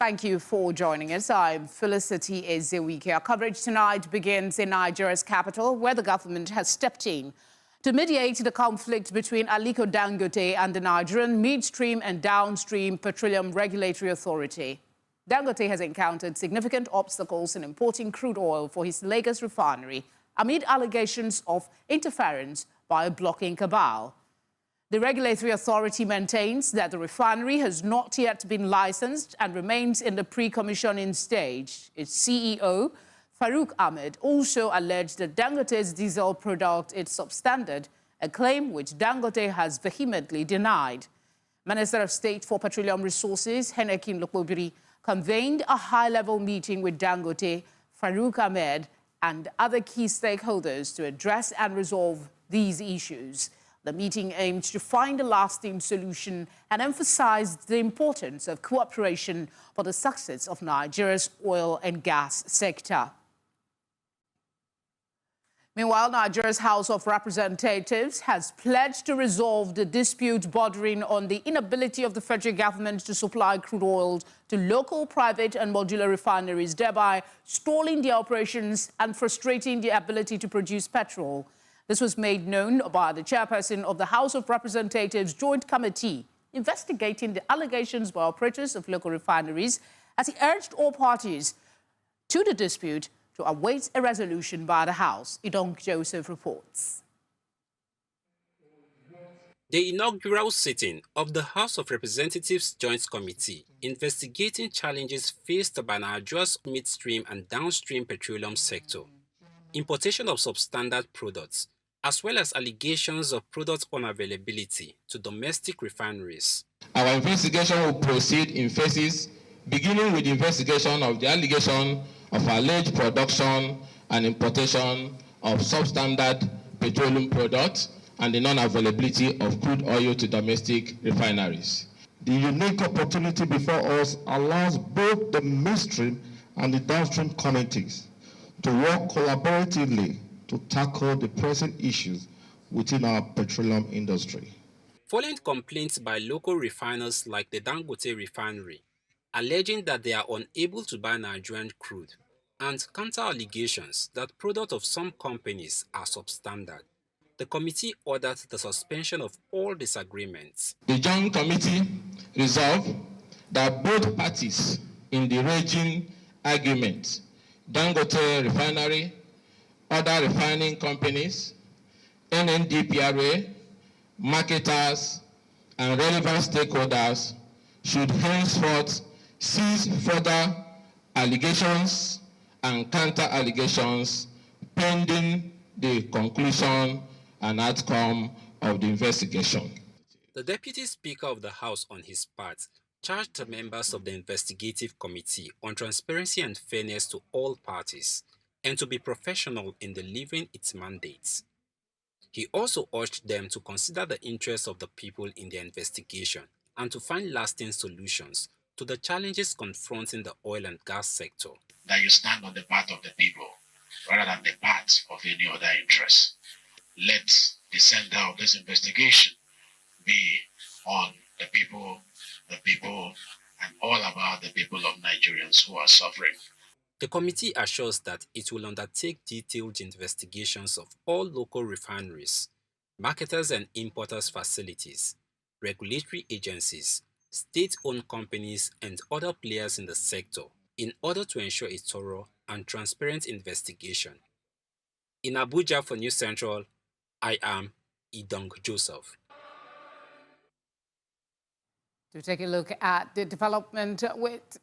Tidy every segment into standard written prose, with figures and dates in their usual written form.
Thank you for joining us. I'm Felicity Ezewike. Our coverage tonight begins in Nigeria's capital, where the government has stepped in to mediate the conflict between Aliko Dangote and the Nigerian Midstream and Downstream Petroleum Regulatory Authority. Dangote has encountered significant obstacles in importing crude oil for his Lagos refinery amid allegations of interference by a blocking cabal. The regulatory authority maintains that the refinery has not yet been licensed and remains in the pre-commissioning stage. Its CEO, Farouk Ahmed, also alleged that Dangote's diesel product is substandard, a claim which Dangote has vehemently denied. Minister of State for Petroleum Resources, Heineken Lokpobiri, convened a high-level meeting with Dangote, Farouk Ahmed, and other key stakeholders to address and resolve these issues. The meeting aimed to find a lasting solution and emphasized the importance of cooperation for the success of Nigeria's oil and gas sector. Meanwhile, Nigeria's House of Representatives has pledged to resolve the dispute bordering on the inability of the federal government to supply crude oil to local, private and modular refineries, thereby stalling their operations and frustrating their ability to produce petrol. This was made known by the chairperson of the House of Representatives Joint Committee investigating the allegations by operators of local refineries, as he urged all parties to the dispute to await a resolution by the House. Idong Joseph reports. The inaugural sitting of the House of Representatives Joint Committee investigating challenges faced by Nigeria's midstream and downstream petroleum sector, importation of substandard products, as well as allegations of product unavailability to domestic refineries. Our investigation will proceed in phases, beginning with the investigation of the allegation of alleged production and importation of substandard petroleum products and the non-availability of crude oil to domestic refineries. The unique opportunity before us allows both the midstream and the downstream committees to work collaboratively to tackle the present issues within our petroleum industry. Following complaints by local refiners like the Dangote Refinery, alleging that they are unable to buy Nigerian crude, and counter-allegations that products of some companies are substandard, the committee ordered the suspension of all disagreements. The Joint Committee resolved that both parties in the raging argument, Dangote Refinery, other refining companies, NMDPRA, marketers, and relevant stakeholders should henceforth cease further allegations and counter-allegations pending the conclusion and outcome of the investigation. The Deputy Speaker of the House, on his part, charged the members of the investigative committee on transparency and fairness to all parties and to be professional in delivering its mandates. He also urged them to consider the interests of the people in their investigation and to find lasting solutions to the challenges confronting the oil and gas sector. That you stand on the part of the people rather than the part of any other interest. Let the center of this investigation be on the people, and all about the people of Nigerians who are suffering. The committee assures that it will undertake detailed investigations of all local refineries, marketers and importers facilities, regulatory agencies, state-owned companies and other players in the sector in order to ensure a thorough and transparent investigation. In Abuja for News Central, I am Idong Joseph. To take a look at the development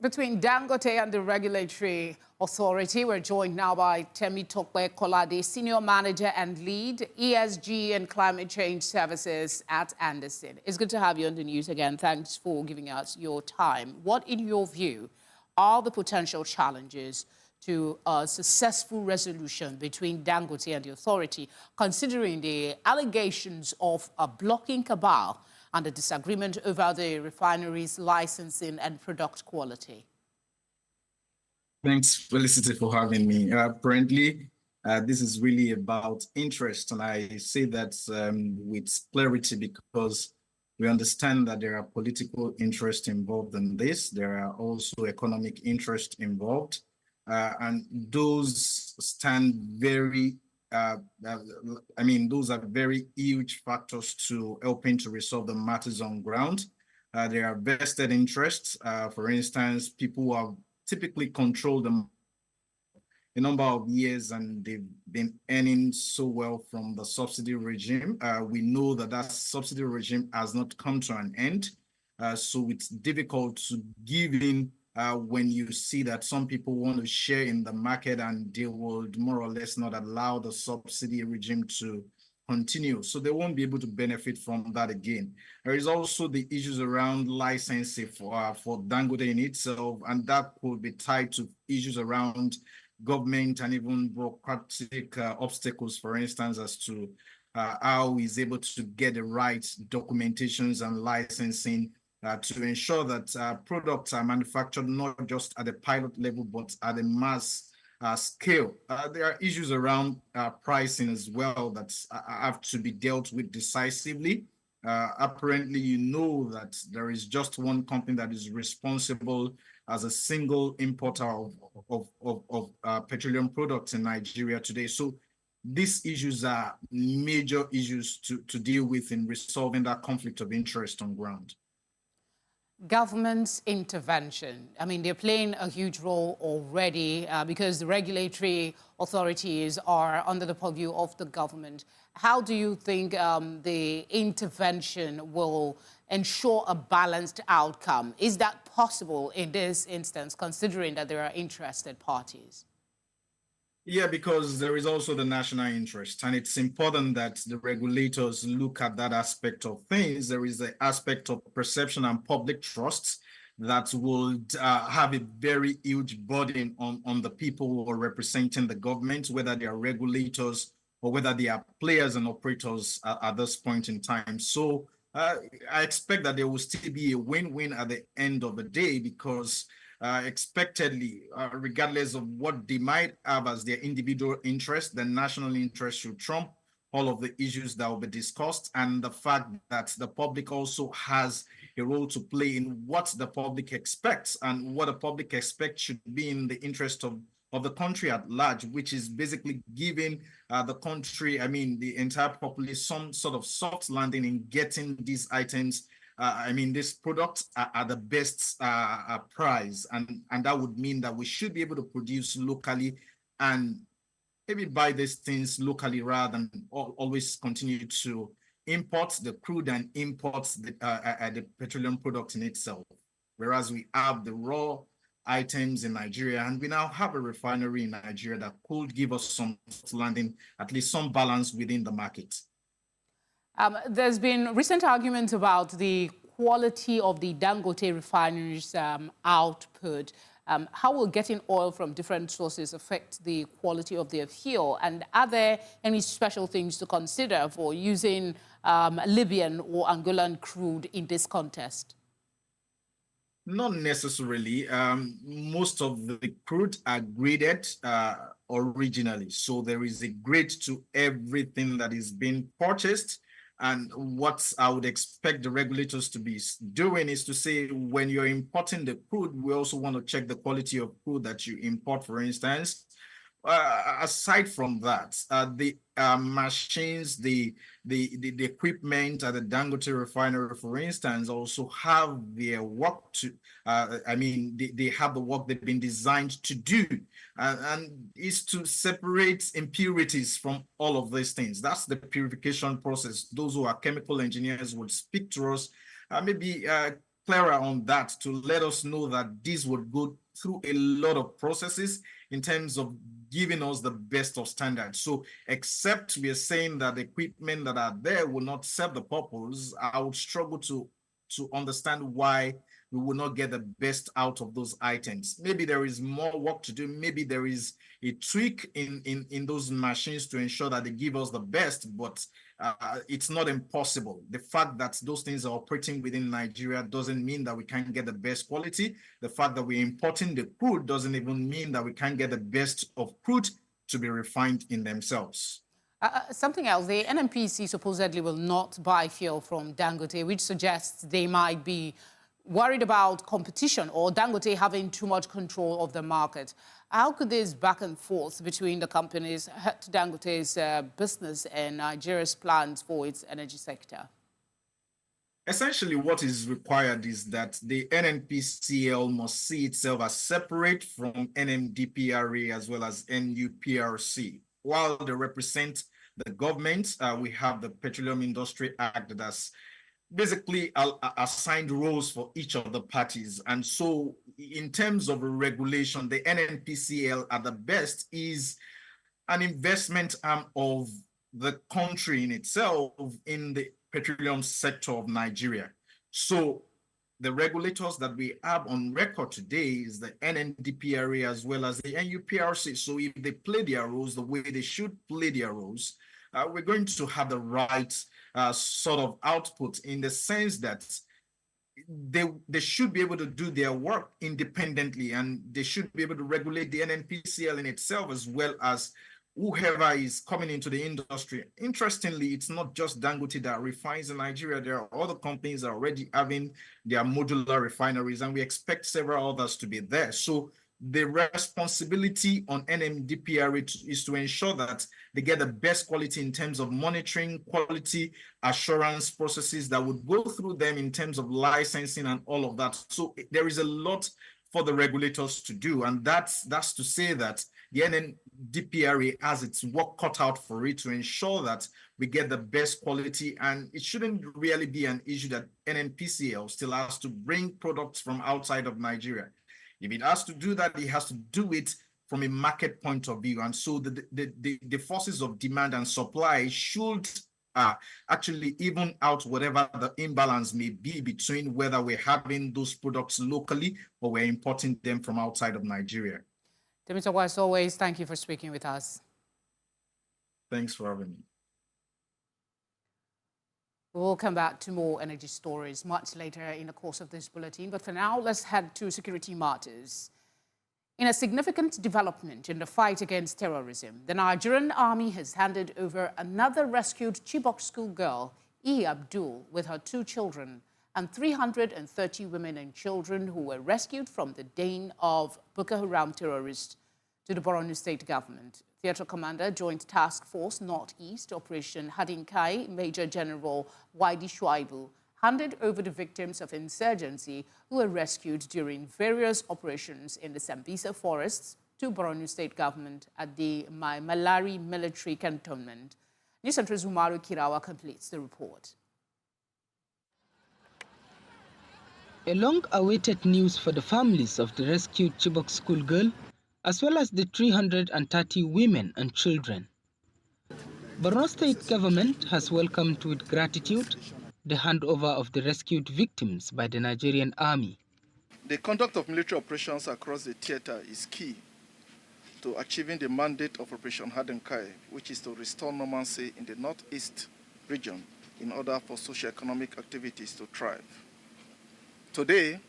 between Dangote and the regulatory authority, we're joined now by Temitope Kolade, Senior Manager and Lead, ESG and Climate Change Services at Andersen. It's good to have you on the news again. Thanks for giving us your time. What, in your view, are the potential challenges to a successful resolution between Dangote and the authority, considering the allegations of a blocking cabal and the disagreement over the refinery's licensing and product quality? Thanks, Felicity, for having me. Apparently, this is really about interest, and I say that with clarity because We understand that there are political interests involved in this. There are also economic interests involved. And those stand very, those are very huge factors to helping to resolve the matters on ground. There are vested interests. For instance, people who have typically controlled a number of years and they've been earning so well from the subsidy regime. We know that that subsidy regime has not come to an end. So it's difficult to give in when you see that some people want to share in the market and they would more or less not allow the subsidy regime to continue. So they won't be able to benefit from that again. There is also the issues around licensing for Dangote in itself, and that could be tied to issues around government and even bureaucratic obstacles, for instance, as to how he's able to get the right documentations and licensing to ensure that products are manufactured not just at the pilot level, but at a mass scale. There are issues around pricing as well that have to be dealt with decisively. Apparently, you know that there is just one company that is responsible as a single importer of petroleum products in Nigeria today. So these issues are major issues to deal with in resolving that conflict of interest on ground. Government's intervention. I mean, they're playing a huge role already because the regulatory authorities are under the purview of the government. How do you think the intervention will ensure a balanced outcome? Is that possible in this instance, considering that there are interested parties? Yeah, because there is also the national interest, and it's important that the regulators look at that aspect of things. There is the aspect of perception and public trust that would have a very huge burden on the people who are representing the government, whether they are regulators or whether they are players and operators at this point in time. So I expect that there will still be a win-win at the end of the day, because expectedly, regardless of what they might have as their individual interest, the national interest should trump all of the issues that will be discussed, and the fact that the public also has a role to play in what the public expects, and what the public expects should be in the interest of the country at large, which is basically giving the country, the entire populace, some sort of soft landing in getting these items. These products are the best price, and that would mean that we should be able to produce locally and maybe buy these things locally rather than always continue to import the crude and import the petroleum product in itself. Whereas we have the raw items in Nigeria, and we now have a refinery in Nigeria that could give us some landing, at least some balance within the market. There's been recent arguments about the quality of the Dangote refinery's output. How will getting oil from different sources affect the quality of their fuel? And are there any special things to consider for using Libyan or Angolan crude in this contest? Not necessarily. Most of the crude are graded originally. So there is a grade to everything that is being purchased. And what I would expect the regulators to be doing is to say, when you're importing the crude, we also want to check the quality of crude that you import, for instance. Aside from that, the machines, the equipment at the Dangote refinery, for instance, also have their work to, they have the work they've been designed to do, and is to separate impurities from all of these things. That's the purification process. Those who are chemical engineers would speak to us, maybe clearer on that, to let us know that this would go through a lot of processes in terms of giving us the best of standards. So except we are saying that the equipment that are there will not serve the purpose, I would struggle to understand why we will not get the best out of those items. Maybe there is more work to do. Maybe there is a tweak in those machines to ensure that they give us the best, but it's not impossible. The fact that those things are operating within Nigeria doesn't mean that we can't get the best quality. The fact that we're importing the crude doesn't even mean that we can't get the best of crude to be refined in themselves. Something else, the NMPC supposedly will not buy fuel from Dangote, which suggests they might be worried about competition or Dangote having too much control of the market. How could this back and forth between the companies hurt Dangote's business and Nigeria's plans for its energy sector? Essentially, what is required is that the NNPCL must see itself as separate from NMDPRA as well as NUPRC. While they represent the government, we have the Petroleum Industry Act that has basically assigned roles for each of the parties. And so in terms of regulation, the NNPCL at the best is an investment arm of the country in itself in the petroleum sector of Nigeria. So the regulators that we have on record today is the NNDPRA as well as the NUPRC. So if they play their roles the way they should play their roles, we're going to have the right sort of output in the sense that they should be able to do their work independently, and they should be able to regulate the NNPCL in itself as well as whoever is coming into the industry. Interestingly, it's not just Dangote that refines in Nigeria. There are other companies that are already having their modular refineries, and we expect several others to be there. So the responsibility on NMDPRA is to ensure that they get the best quality in terms of monitoring, quality assurance processes that would go through them in terms of licensing and all of that. So there is a lot for the regulators to do, and that's to say that the NMDPRA has its work cut out for it to ensure that we get the best quality, and it shouldn't really be an issue that NNPCL still has to bring products from outside of Nigeria. If it has to do that, it has to do it from a market point of view, and so the forces of demand and supply should actually even out whatever the imbalance may be between whether we're having those products locally or we're importing them from outside of Nigeria. Temitope, as always, thank you for speaking with us. Thanks for having me. We'll come back to more energy stories much later in the course of this bulletin. But for now, let's head to security matters. In a significant development in the fight against terrorism, the Nigerian army has handed over another rescued Chibok schoolgirl, Abdul, with her 2 children, and 330 women and children who were rescued from the den of Boko Haram terrorists to the Borno State government. Theatre Commander, Joint Task Force Northeast, Operation Hadinkai, Major General Waidi Shuaibu, handed over the victims of insurgency who were rescued during various operations in the Sambisa forests to Borno State government at the Malari military cantonment. News Center's Umaru Kirawa completes the report. A long-awaited news for the families of the rescued Chibok schoolgirl, as well as the 330 women and children. Borno State government has welcomed with gratitude the handover of the rescued victims by the Nigerian army. The conduct of military operations across the theater is key to achieving the mandate of Operation Hadinkai, which is to restore normalcy in the northeast region in order for socio-economic activities to thrive. Today,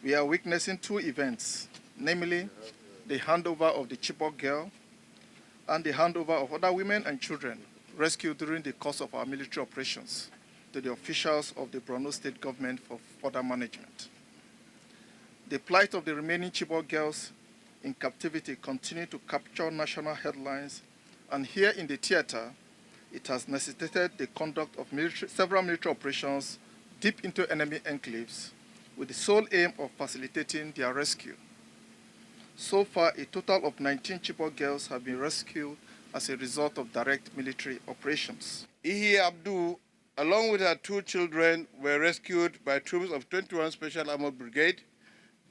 we are witnessing 2 events, namely the handover of the Chibok girl and the handover of other women and children rescued during the course of our military operations to the officials of the Borno State government for further management. The plight of the remaining Chibok girls in captivity continue to capture national headlines, and here in the theater, it has necessitated the conduct of several military operations deep into enemy enclaves with the sole aim of facilitating their rescue. So far, a total of 19 Chibok girls have been rescued as a result of direct military operations. Abdul, along with her 2 children, were rescued by troops of 21 Special Armored Brigade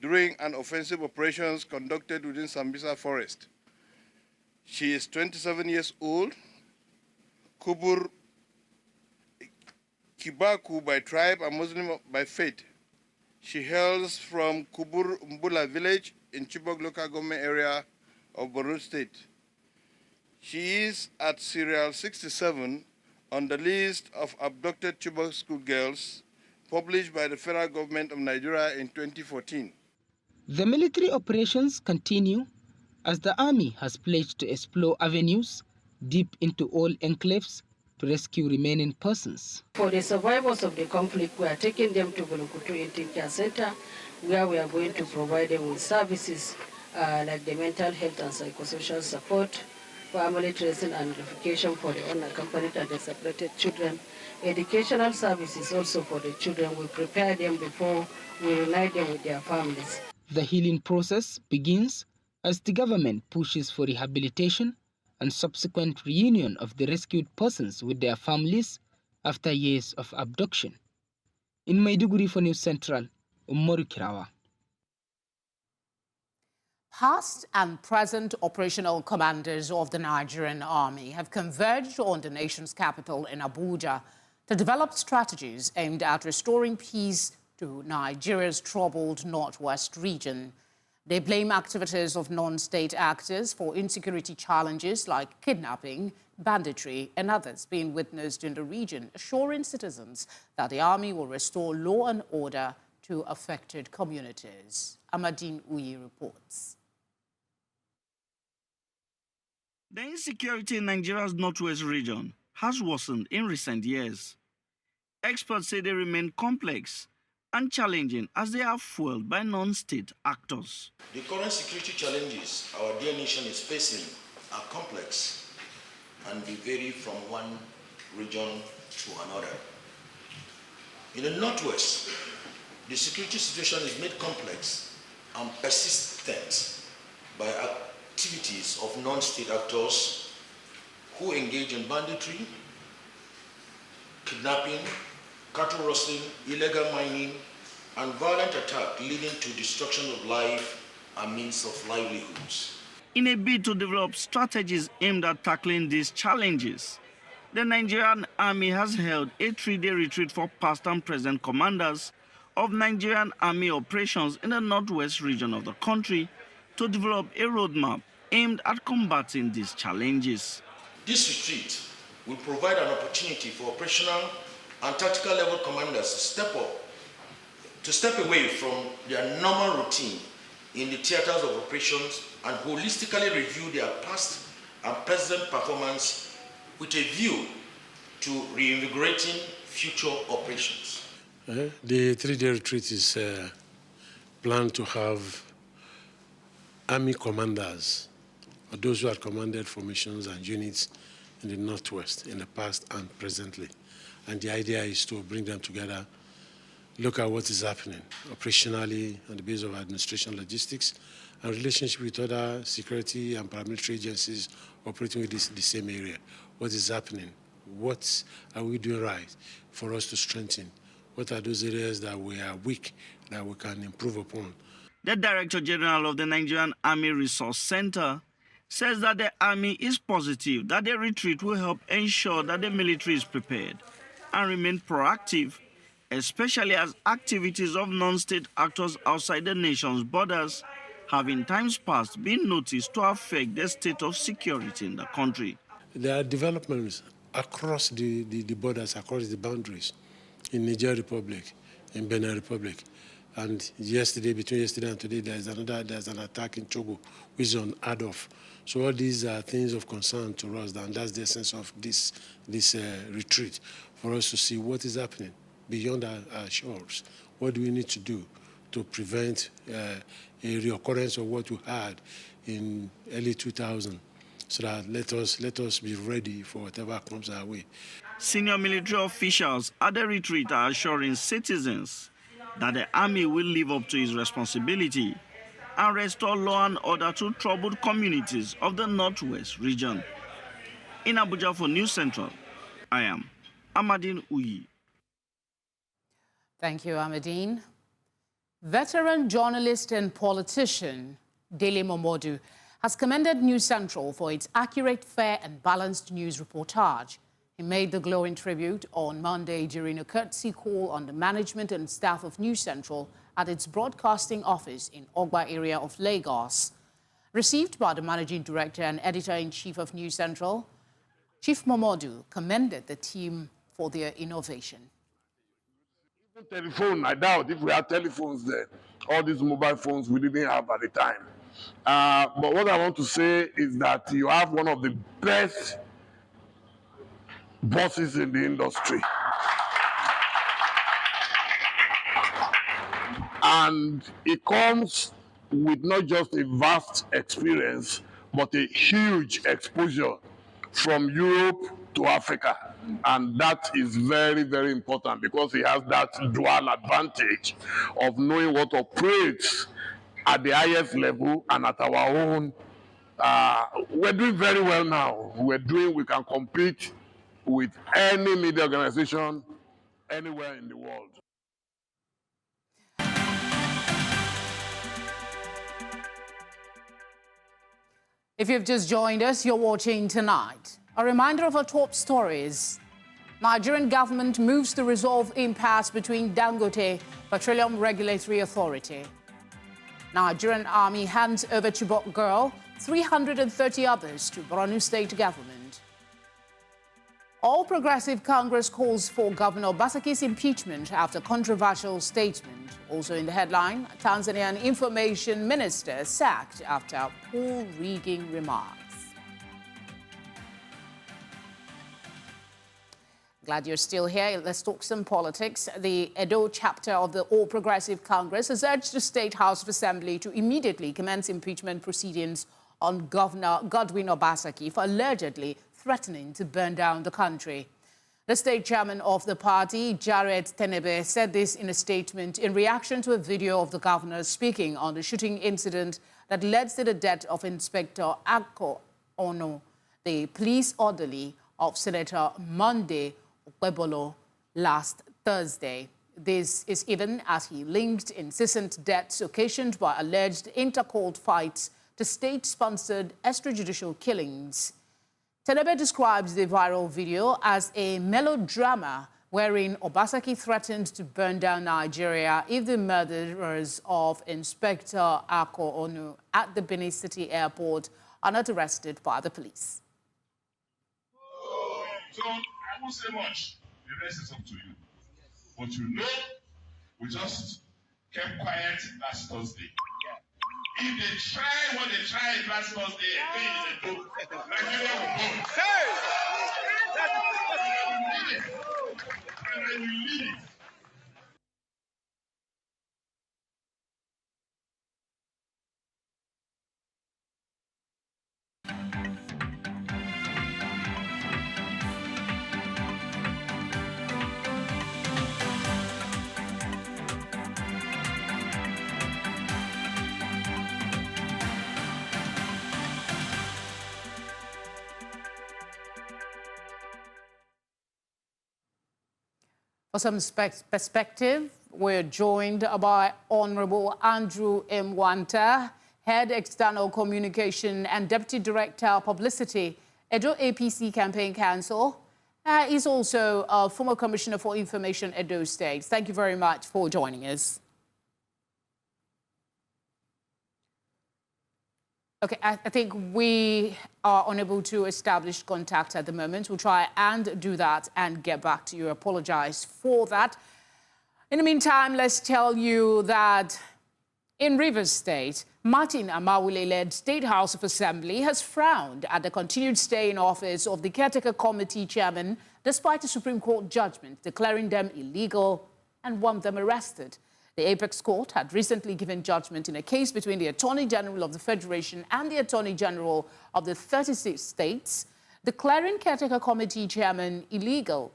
during an offensive operations conducted within Sambisa Forest. She is 27 years old, Kubur Kibaku by tribe and Muslim by faith. She hails from Kubur Mbula village in Chibok local government area of Borno State. She is at serial 67 on the list of abducted Chibok schoolgirls published by the federal government of Nigeria in 2014. The military operations continue as the army has pledged to explore avenues deep into all enclaves to rescue remaining persons. For the survivors of the conflict, we are taking them to Bulukutu Intake Care Center, where we are going to provide them with services like the mental health and psychosocial support, family tracing and verification for the unaccompanied and the separated children, educational services also for the children. We prepare them before we reunite them with their families. The healing process begins as the government pushes for rehabilitation and subsequent reunion of the rescued persons with their families after years of abduction. In Maiduguri for News Central, Umaru Kirawa. Past and present operational commanders of the Nigerian army have converged on the nation's capital in Abuja to develop strategies aimed at restoring peace to Nigeria's troubled northwest region. They blame activities of non-state actors for insecurity challenges like kidnapping, banditry, and others being witnessed in the region, assuring citizens that the army will restore law and order to affected communities. Amadine Uyi reports. The insecurity in Nigeria's northwest region has worsened in recent years. Experts say they remain complex and challenging as they are fueled by non-state actors. The current security challenges our dear nation is facing are complex and they vary from one region to another. In the northwest, the security situation is made complex and persistent by activities of non-state actors who engage in banditry, kidnapping, cattle rustling, illegal mining, and violent attack leading to destruction of life and means of livelihoods. In a bid to develop strategies aimed at tackling these challenges, the Nigerian Army has held a 3-day retreat for past and present commanders of Nigerian Army operations in the northwest region of the country to develop a roadmap aimed at combating these challenges. This retreat will provide an opportunity for operational and tactical level commanders to step away from their normal routine in the theaters of operations and holistically review their past and present performance with a view to reinvigorating future operations. The 3-day retreat is planned to have Army commanders, or those who have commanded formations and units in the Northwest in the past and presently. And the idea is to bring them together, look at what is happening operationally on the basis of administration logistics and relationship with other security and paramilitary agencies operating with the same area. What is happening? What are we doing right for us to strengthen? What are those areas that we are weak that we can improve upon? The Director General of the Nigerian Army Resource Center says that the Army is positive that the retreat will help ensure that the military is prepared and remain proactive, especially as activities of non-state actors outside the nation's borders have in times past been noticed to affect the state of security in the country. There are developments across the borders, across the boundaries, in Niger Republic, in Benin Republic. And between yesterday and today, there's an attack in Chibok, which is unheard of. So all these are things of concern to us, and that's the essence of this retreat, for us to see what is happening beyond our shores. What do we need to do to prevent a reoccurrence of what we had in early 2000? So that let us be ready for whatever comes our way. Senior military officials at the retreat are assuring citizens that the Army will live up to its responsibility and restore law and order to troubled communities of the Northwest region. In Abuja for News Central, I am Amadine Uyi. Thank you, Amadine. Veteran journalist and politician Dele Momodu has commended News Central for its accurate, fair and balanced news reportage. He made the glowing tribute on Monday during a courtesy call on the management and staff of News Central at its broadcasting office in Ogba area of Lagos. Received by the managing director and editor-in-chief of News Central, Chief Momodu commended the team for their innovation. Even telephone, I doubt if we had telephones then. All these mobile phones we didn't have at the time. But what I want to say is that you have one of the best bosses in the industry. And it comes with not just a vast experience, but a huge exposure from Europe to Africa. And that is very, very important because he has that dual advantage of knowing what operates at the highest level and at our own. We're doing very well now. We can compete with any media organization anywhere in the world. If you've just joined us, you're watching Tonight. A reminder of our top stories. Nigerian government moves to resolve impasse between Dangote, Petroleum Regulatory Authority. Nigerian army hands over Chibok girl, 330 others to Borno state government. All Progressive Congress calls for Governor Obaseki's impeachment after controversial statement. Also in the headline, Tanzanian information minister sacked after poll rigging remarks. Glad you're still here. Let's talk some politics. The Edo chapter of the All Progressive Congress has urged the State House of Assembly to immediately commence impeachment proceedings on Governor Godwin Obaseki for allegedly threatening to burn down the country. The state chairman of the party, Jared Tenebe, said this in a statement in reaction to a video of the governor speaking on the shooting incident that led to the death of Inspector Aliko Dangote, the police orderly of Senator Monday Okpebolo last Thursday. This is even as he linked incessant deaths occasioned by alleged intercourt fights to state-sponsored extrajudicial killings. Tenebe describes the viral video as a melodrama wherein Obaseki threatened to burn down Nigeria if the murderers of Inspector Aliko Dangote at the Benin City airport are not arrested by the police. So I won't say much. The rest is up to you. But you know, we just kept quiet last Thursday. If they try what they tried last Thursday, again is a joke. Nigeria will go. Hey! And I will lead it. For some perspective, we're joined by Honorable Andrew Mwanta, Head External Communication and Deputy Director Publicity, Edo APC Campaign Council. He's also a former Commissioner for Information, Edo State. Thank you very much for joining us. Okay, I think we are unable to establish contact at the moment. We'll try and do that and get back to you. I apologize for that. In the meantime, let's tell you that in Rivers State, Martin Amawule-led State House of Assembly has frowned at the continued stay in office of the caretaker committee chairman, despite a Supreme Court judgment declaring them illegal and want them arrested. The Apex Court had recently given judgment in a case between the Attorney General of the Federation and the Attorney General of the 36 states, declaring caretaker committee chairman illegal.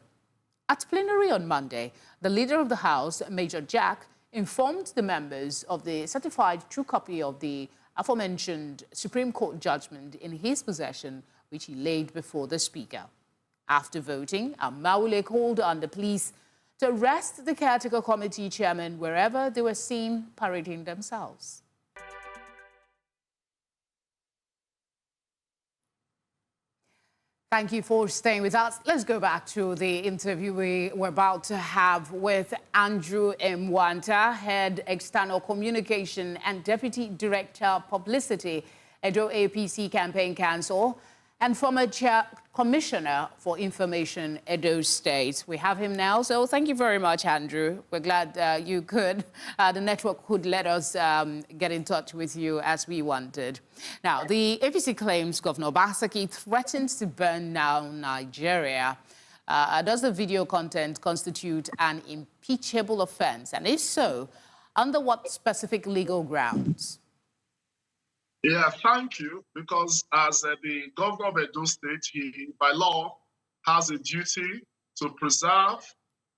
At plenary on Monday, the leader of the House, Major Jack, informed the members of the certified true copy of the aforementioned Supreme Court judgment in his possession, which he laid before the Speaker. After voting, Amawule called on the police to arrest the caretaker committee chairman wherever they were seen parading themselves. Thank you for staying with us. Let's go back to the interview we were about to have with Andrew Mwanta, Head External Communication and Deputy Director Publicity, Edo APC Campaign Council, and former Commissioner for Information, Edo State. We have him now, so thank you very much, Andrew. We're glad you could. The network could let us get in touch with you as we wanted. Now, the APC claims Governor Obaseki threatens to burn down Nigeria. Does the video content constitute an impeachable offense? And if so, under what specific legal grounds? Yeah, thank you. Because as the governor of Edo State, he, by law, has a duty to preserve,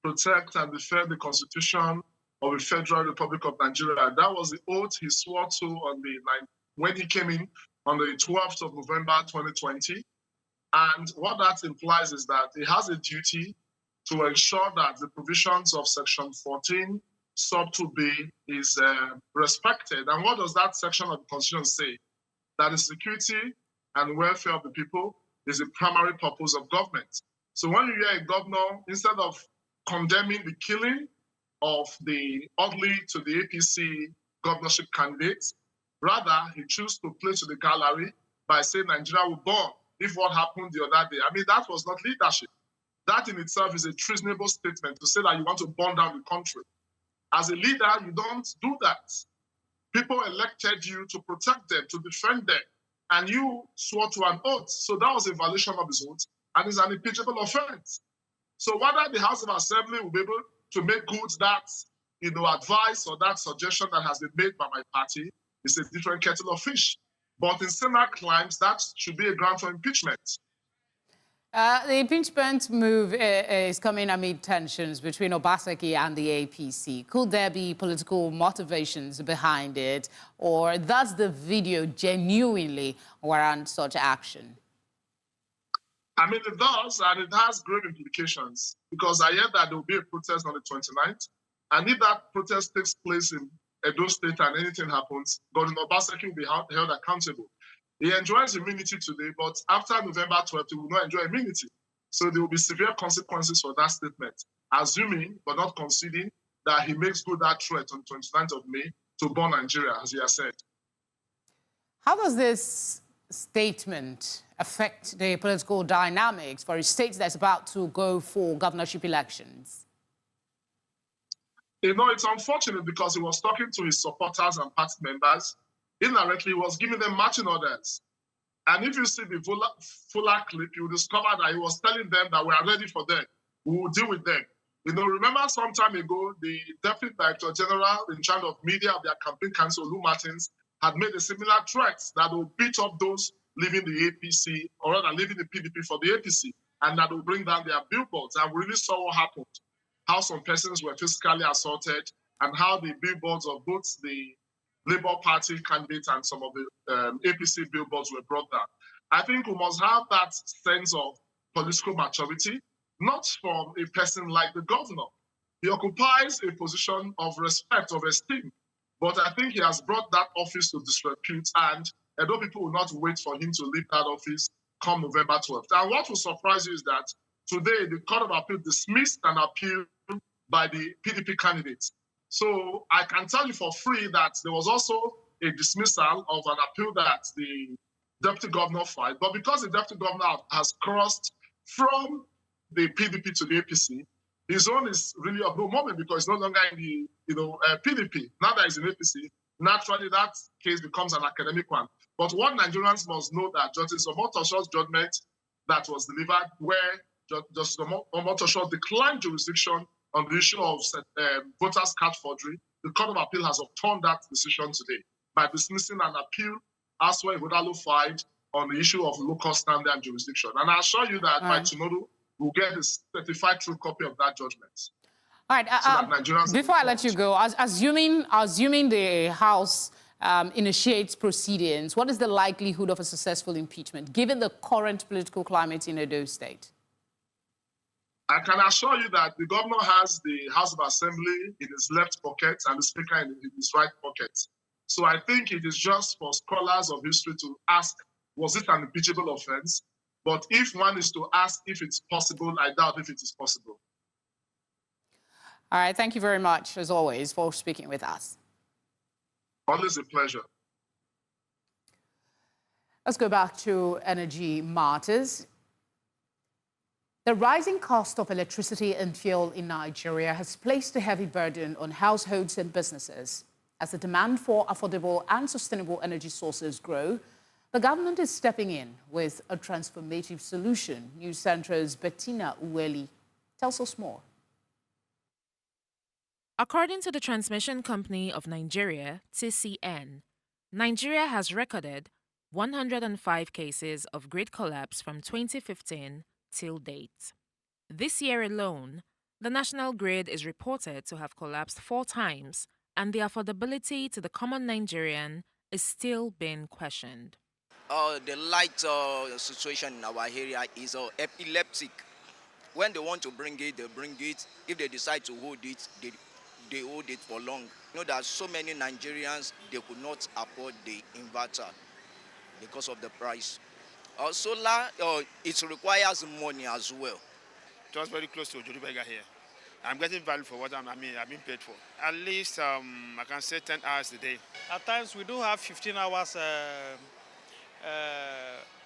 protect, and defend the Constitution of the Federal Republic of Nigeria. That was the oath he swore to on when he came in on the 12th of November 2020. And what that implies is that he has a duty to ensure that the provisions of Section 14, Sub 2B is respected. And what does that section of the Constitution say? That the security and welfare of the people is the primary purpose of government. So when you hear a governor, instead of condemning the killing of the ugly to the APC governorship candidates, rather he chose to play to the gallery by saying Nigeria will burn if what happened the other day. I mean, that was not leadership. That in itself is a treasonable statement to say that you want to burn down the country. As a leader, you don't do that. People elected you to protect them, to defend them, and you swore to an oath. So that was a violation of his oath, and it's an impeachable offense. So whether the House of Assembly will be able to make good that advice or that suggestion that has been made by my party is a different kettle of fish. But in similar crimes, that should be a ground for impeachment. The impeachment move is coming amid tensions between Obaseki and the APC. Could there be political motivations behind it, or does the video genuinely warrant such action? I mean, it does, and it has grave implications, because I hear that there will be a protest on the 29th, and if that protest takes place in Edo State and anything happens, Gordon Obaseki will be held accountable. He enjoys immunity today, but after November 12th, he will not enjoy immunity. So there will be severe consequences for that statement, assuming, but not conceding, that he makes good that threat on 29th of May to burn Nigeria, as he has said. How does this statement affect the political dynamics for a state that's about to go for governorship elections? It's unfortunate because he was talking to his supporters and party members. Indirectly, he was giving them marching orders. And if you see the fuller clip, you will discover that he was telling them that we are ready for them. We will deal with them. Remember some time ago, the Deputy Director General in charge of media of their campaign council, Lou Martins, had made a similar threat that will beat up those leaving the APC, or rather leaving the PDP for the APC, and that will bring down their billboards. And we really saw what happened, how some persons were physically assaulted, and how the billboards of both the Labour Party candidates and some of the APC billboards were brought down. I think we must have that sense of political maturity, not from a person like the governor. He occupies a position of respect, of esteem, but I think he has brought that office to disrepute, and Edo people will not wait for him to leave that office come November 12th. And what will surprise you is that today the Court of Appeal dismissed an appeal by the PDP candidates. So I can tell you for free that there was also a dismissal of an appeal that the deputy governor filed. But because the deputy governor has crossed from the PDP to the APC, his own is really of no moment because it's no longer in the PDP. Now that he's in APC, naturally that case becomes an academic one. But what Nigerians must know that Justice Omotosho's judgment that was delivered, where Justice Omotosho declined jurisdiction on the issue of voters' card forgery, the Court of Appeal has overturned that decision today by dismissing an appeal as well Ihodalo filed on the issue of local standard and jurisdiction. And I assure you that by tomorrow, we'll get a certified true copy of that judgment. All right. Before I let you go, assuming the House initiates proceedings, what is the likelihood of a successful impeachment, given the current political climate in Edo State? I can assure you that the governor has the House of Assembly in his left pocket and the Speaker in his right pocket. So I think it is just for scholars of history to ask, was it an impeachable offense? But if one is to ask if it's possible, I doubt if it is possible. All right, thank you very much, as always, for speaking with us. Always a pleasure. Let's go back to energy matters. The rising cost of electricity and fuel in Nigeria has placed a heavy burden on households and businesses. As the demand for affordable and sustainable energy sources grow, The government is stepping in with a transformative solution. News Central's Bettina Uweli tells us more. According to the Transmission Company of Nigeria, TCN, Nigeria has recorded 105 cases of grid collapse from 2015 till date. This year alone, the national grid is reported to have collapsed 4 times, and the affordability to the common Nigerian is still being questioned. The light situation in our area is epileptic. When they want to bring it, they bring it. If they decide to hold it, they hold it for long. You know, there are so many Nigerians, they could not afford the inverter because of the price. Solar, it requires money as well. Just very close to Jodubega here. I'm getting value for what I'm being paid for. At least I can say 10 hours a day. At times we do have 15 hours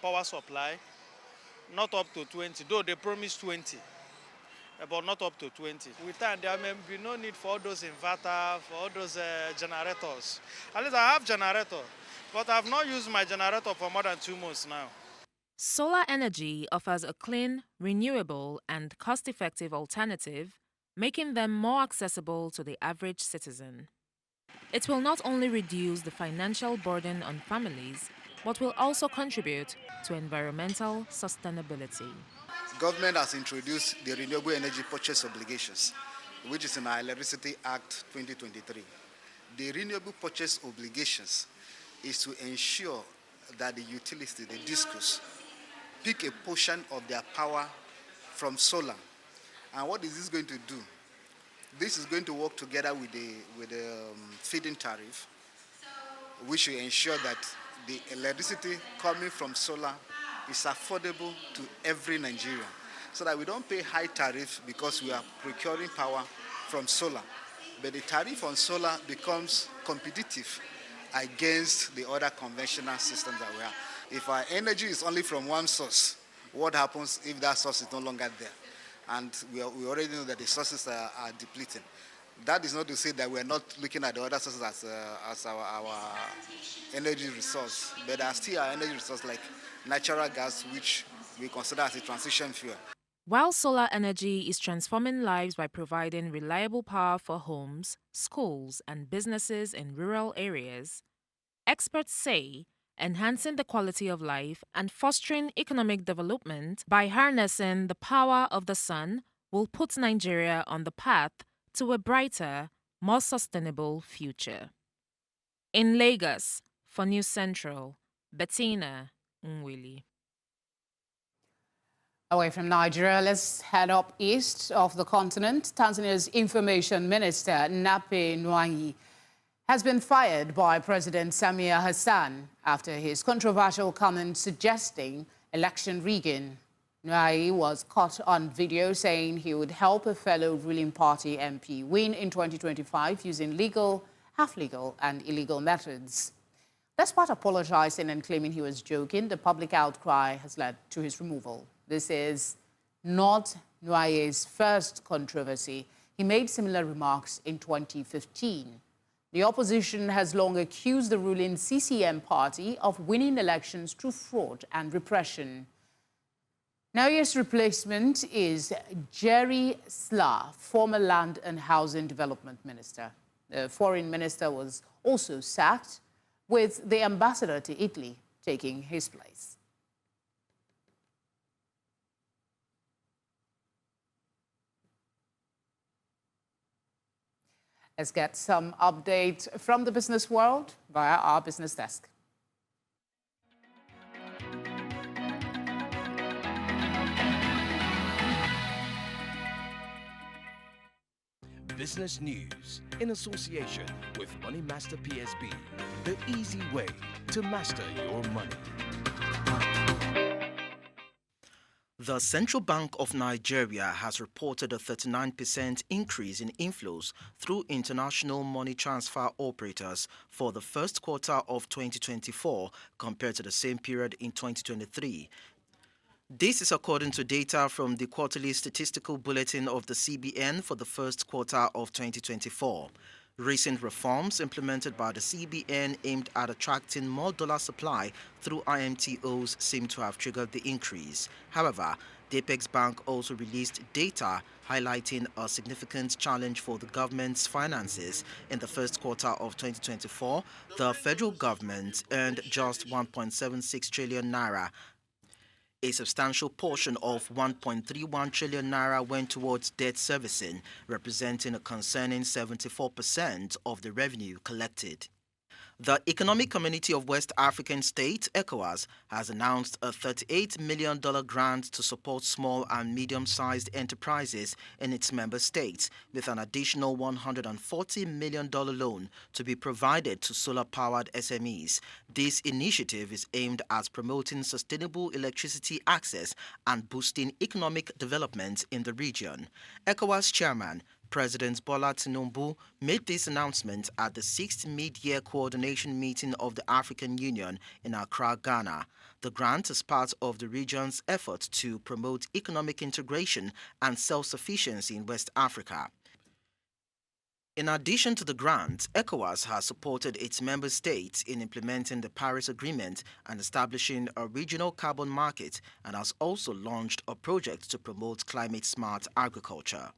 power supply, not up to 20, though they promise 20, but not up to 20. With time, there may be no need for all those inverters, for all those generators. At least I have generator, but I have not used my generator for more than 2 months now. Solar energy offers a clean, renewable, and cost-effective alternative, making them more accessible to the average citizen. It will not only reduce the financial burden on families, but will also contribute to environmental sustainability. Government has introduced the Renewable Energy Purchase Obligations, which is in our Electricity Act 2023. The Renewable Purchase Obligations is to ensure that the utility, the discos, pick a portion of their power from solar. And what is this going to do? This is going to work together with the feed-in tariff, which will ensure that the electricity coming from solar is affordable to every Nigerian, so that we don't pay high tariff because we are procuring power from solar. But the tariff on solar becomes competitive against the other conventional systems that we have. If our energy is only from one source, what happens if that source is no longer there? And we already know that the sources are depleting. That is not to say that we are not looking at the other sources as our energy resource, but there are still our energy resource like natural gas, which we consider as a transition fuel. While solar energy is transforming lives by providing reliable power for homes, schools, and businesses in rural areas, experts say enhancing the quality of life and fostering economic development by harnessing the power of the sun will put Nigeria on the path to a brighter, more sustainable future. In Lagos, for News Central, Bettina Nwili. Away from Nigeria, let's head up east of the continent. Tanzania's Information Minister, Nape Nnauye, has been fired by President Samia Hassan after his controversial comment suggesting election rigging. Nnauye was caught on video saying he would help a fellow ruling party MP win in 2025 using legal, half-legal and illegal methods. Despite apologizing and claiming he was joking, the public outcry has led to his removal. This is not Nnauye's first controversy. He made similar remarks in 2015. The opposition has long accused the ruling CCM party of winning elections through fraud and repression. Nnauye's replacement is Jerry Slaa, former Land and Housing Development Minister. The foreign minister was also sacked, with the ambassador to Italy taking his place. Let's get some update from the business world via our business desk. Business news in association with Money Master PSB, the easy way to master your money. The Central Bank of Nigeria has reported a 39% increase in inflows through international money transfer operators for the first quarter of 2024 compared to the same period in 2023. This is according to data from the quarterly statistical bulletin of the CBN for the first quarter of 2024. Recent reforms implemented by the CBN aimed at attracting more dollar supply through IMTOs seem to have triggered the increase. However, the Apex Bank also released data highlighting a significant challenge for the government's finances. In the first quarter of 2024, the federal government earned just 1.76 trillion naira. A substantial portion of 1.31 trillion naira went towards debt servicing, representing a concerning 74% of the revenue collected. The Economic Community of West African States, ECOWAS, has announced a $38 million grant to support small and medium-sized enterprises in its member states, with an additional $140 million loan to be provided to solar-powered SMEs. This initiative is aimed at promoting sustainable electricity access and boosting economic development in the region. ECOWAS chairman President Bola Tinubu made this announcement at the 6th Mid-Year Coordination Meeting of the African Union in Accra, Ghana. The grant is part of the region's effort to promote economic integration and self-sufficiency in West Africa. In addition to the grant, ECOWAS has supported its member states in implementing the Paris Agreement and establishing a regional carbon market, and has also launched a project to promote climate-smart agriculture.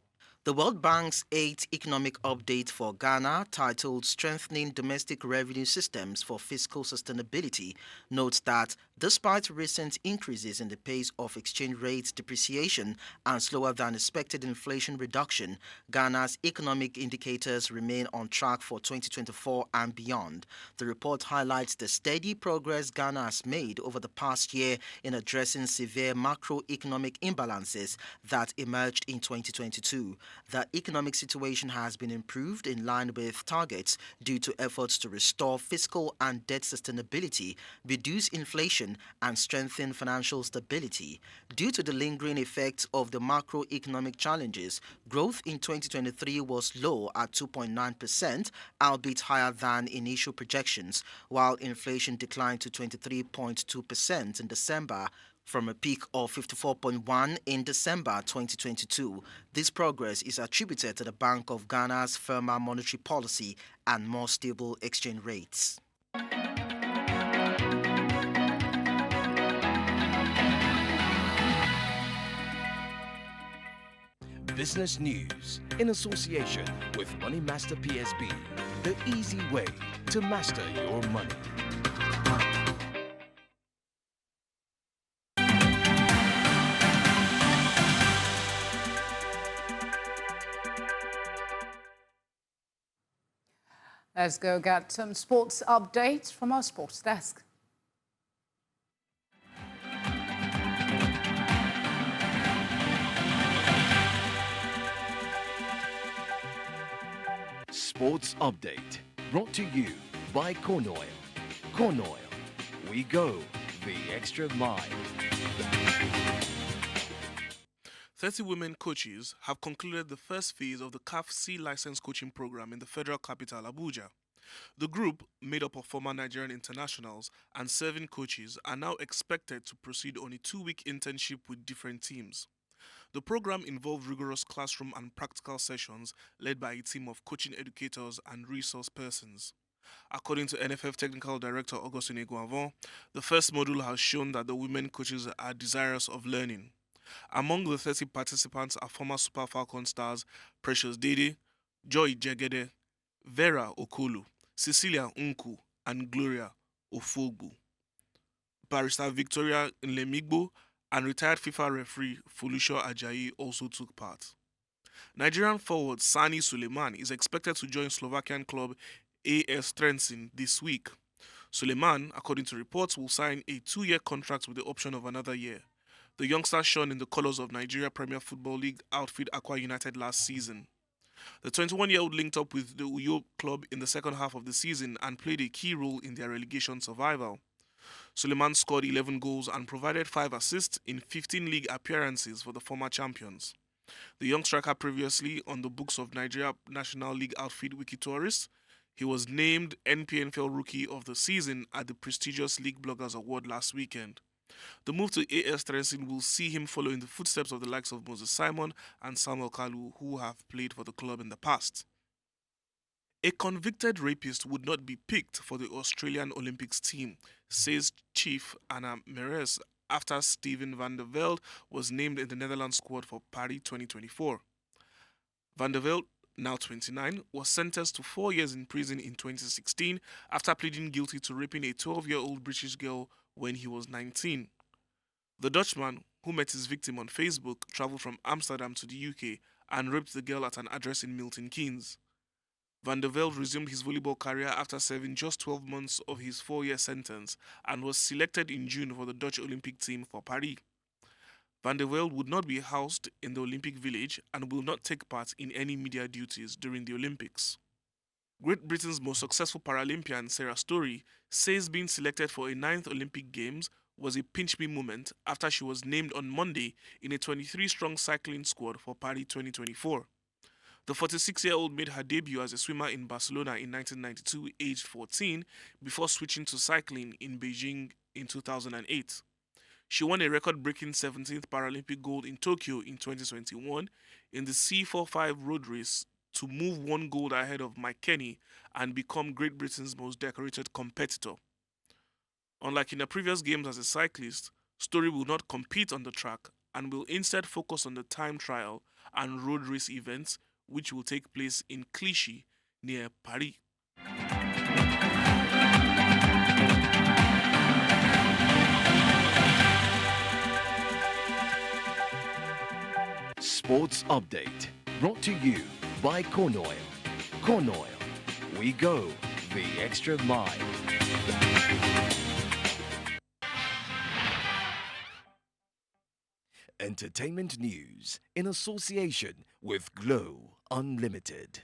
The World Bank's 8th Economic Update for Ghana, titled Strengthening Domestic Revenue Systems for Fiscal Sustainability, notes that despite recent increases in the pace of exchange rate depreciation and slower than expected inflation reduction, Ghana's economic indicators remain on track for 2024 and beyond. The report highlights the steady progress Ghana has made over the past year in addressing severe macroeconomic imbalances that emerged in 2022. The economic situation has been improved in line with targets due to efforts to restore fiscal and debt sustainability, reduce inflation, and strengthen financial stability. Due to the lingering effects of the macroeconomic challenges, growth in 2023 was low at 2.9%, albeit higher than initial projections, while inflation declined to 23.2% in December, from a peak of 54.1 in December 2022. This progress is attributed to the Bank of Ghana's firmer monetary policy and more stable exchange rates. Business News in association with Money Master PSB, the easy way to master your money. Let's go get some sports updates from our sports desk. Sports Update, brought to you by Corn Oil. Corn Oil, we go the extra mile. 30 women coaches have concluded the first phase of the CAF C license coaching program in the federal capital, Abuja. The group, made up of former Nigerian internationals and serving coaches, are now expected to proceed on a 2-week internship with different teams. The program involved rigorous classroom and practical sessions led by a team of coaching educators and resource persons. According to NFF Technical Director Augustine Guavon, the first module has shown that the women coaches are desirous of learning. Among the 30 participants are former Super Falcon stars Precious Dede, Joy Jegede, Vera Okolu, Cecilia Unku, and Gloria Ofogbu. Barrister Victoria Nlemigbo and retired FIFA referee Folusho Ajayi also took part. Nigerian forward Sani Suleiman is expected to join Slovakian club AS Trenčín this week. Suleiman, according to reports, will sign a 2-year contract with the option of another year. The youngster shone in the colours of Nigeria Premier Football League outfit Aqua United last season. The 21-year-old linked up with the Uyo club in the second half of the season and played a key role in their relegation survival. Suleiman scored 11 goals and provided 5 assists in 15 league appearances for the former champions. The young striker previously on the books of Nigeria National League outfit Wiki Tourist, he was named NPNFL Rookie of the Season at the prestigious League Bloggers Award last weekend. The move to AS Trenčín will see him follow in the footsteps of the likes of Moses Simon and Samuel Kalu, who have played for the club in the past. A convicted rapist would not be picked for the Australian Olympics team, says Chief Anna Meres after Steven van der Velde was named in the Netherlands squad for Paris 2024. Van der Velde, now 29, was sentenced to 4 years in prison in 2016 after pleading guilty to raping a 12-year-old British girl when he was 19. The Dutchman, who met his victim on Facebook, travelled from Amsterdam to the UK and raped the girl at an address in Milton Keynes. Van der Velde resumed his volleyball career after serving just 12 months of his 4-year sentence and was selected in June for the Dutch Olympic team for Paris. Van der Velde would not be housed in the Olympic Village and will not take part in any media duties during the Olympics. Great Britain's most successful Paralympian, Sarah Story, says being selected for a 9th Olympic Games was a pinch-me moment after she was named on Monday in a 23-strong cycling squad for Paris 2024. The 46-year-old made her debut as a swimmer in Barcelona in 1992, aged 14, before switching to cycling in Beijing in 2008. She won a record-breaking 17th Paralympic gold in Tokyo in 2021 in the C45 road race to move one gold ahead of Mike Kenny and become Great Britain's most decorated competitor. Unlike in the previous games as a cyclist, Story will not compete on the track and will instead focus on the time trial and road race events, which will take place in Clichy, near Paris. Sports Update, brought to you by Corn Oil. Corn Oil, we go the extra mile. Entertainment news in association with Glow Unlimited.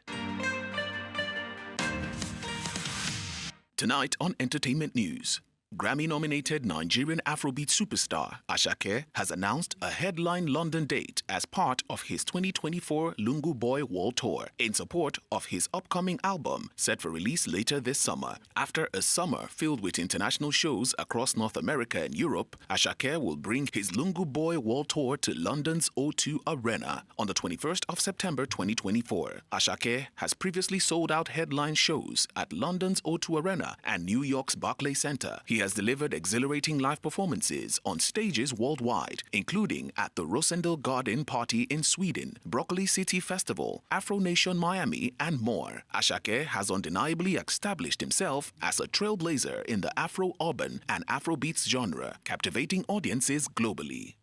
Tonight on Entertainment News, Grammy-nominated Nigerian Afrobeat superstar Asake has announced a headline London date as part of his 2024 Lungu Boy World Tour in support of his upcoming album set for release later this summer. After a summer filled with international shows across North America and Europe, Asake will bring his Lungu Boy World Tour to London's O2 Arena on the 21st of September 2024. Asake has previously sold out headline shows at London's O2 Arena and New York's Barclays Center. He has delivered exhilarating live performances on stages worldwide, including at the Rosendal Garden Party in Sweden, Broccoli City Festival, Afro Nation Miami, and more. Asake has undeniably established himself as a trailblazer in the Afro-urban and Afrobeats genre, captivating audiences globally.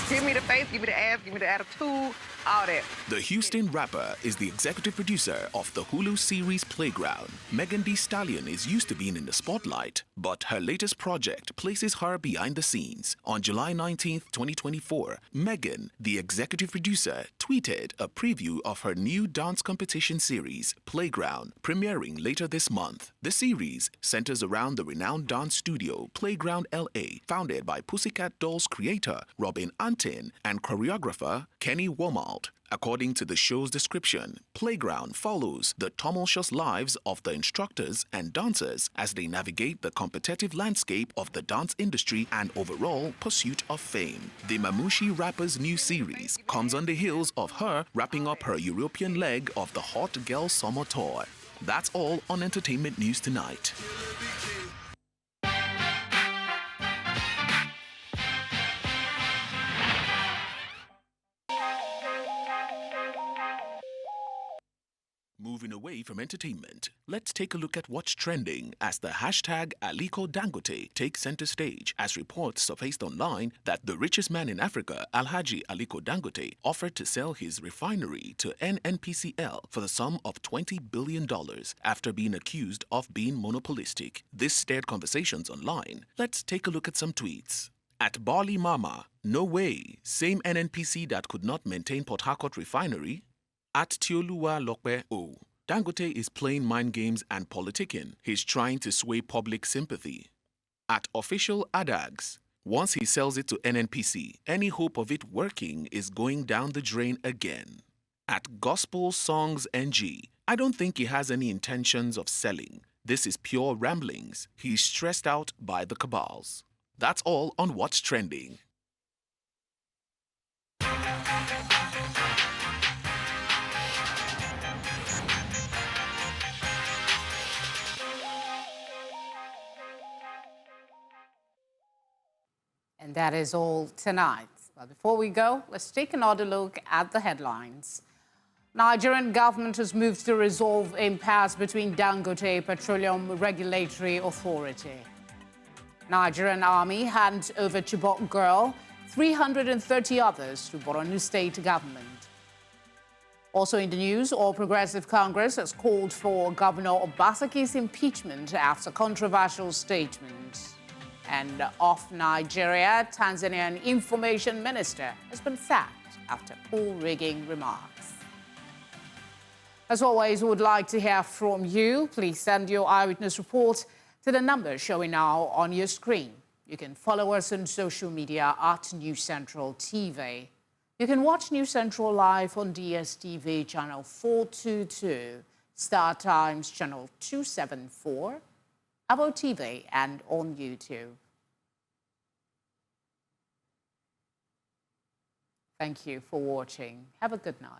Give me the face, give me the ass, give me the attitude, all that. The Houston rapper is the executive producer of the Hulu series Playground. Megan Thee Stallion is used to being in the spotlight, but her latest project places her behind the scenes. On July 19th, 2024, Megan, the executive producer, tweeted a preview of her new dance competition series, Playground, premiering later this month. The series centers around the renowned dance studio Playground LA, founded by Pussycat Dolls creator Robin Antin and choreographer Kenny Womald. According to the show's description, Playground follows the tumultuous lives of the instructors and dancers as they navigate the competitive landscape of the dance industry and overall pursuit of fame. The Mamushi rapper's new series comes on the heels of her wrapping up her European leg of the Hot Girl Summer Tour. That's all on Entertainment News tonight. Moving away from entertainment, let's take a look at what's trending as the hashtag Aliko Dangote takes center stage as reports surfaced online that the richest man in Africa, Alhaji Aliko Dangote, offered to sell his refinery to NNPCL for the sum of $20 billion after being accused of being monopolistic. This stirred conversations online. Let's take a look at some tweets. At Barley Mama, no way, same NNPC that could not maintain Port Harcourt refinery. At Tioluwa Lokpe O, Dangote is playing mind games and politicking. He's trying to sway public sympathy. At Official Adags, once he sells it to NNPC, any hope of it working is going down the drain again. At Gospel Songs NG, I don't think he has any intentions of selling. This is pure ramblings. He's stressed out by the cabals. That's all on what's trending. And that is all tonight. But before we go, let's take another look at the headlines. Nigerian government has moved to resolve impasse between Dangote Petroleum Regulatory Authority. Nigerian army hands over Chibok girl, 330 others to Borno State government. Also in the news, All Progressive Congress has called for Governor Obaseki's impeachment after controversial statements. And off Nigeria, Tanzanian information minister has been sacked after poll-rigging remarks. As always, we would like to hear from you. Please send your eyewitness report to the number showing now on your screen. You can follow us on social media at News Central TV. You can watch News Central live on DSTV channel 422, Star Times channel 274, Abo TV, and on YouTube. Thank you for watching. Have a good night.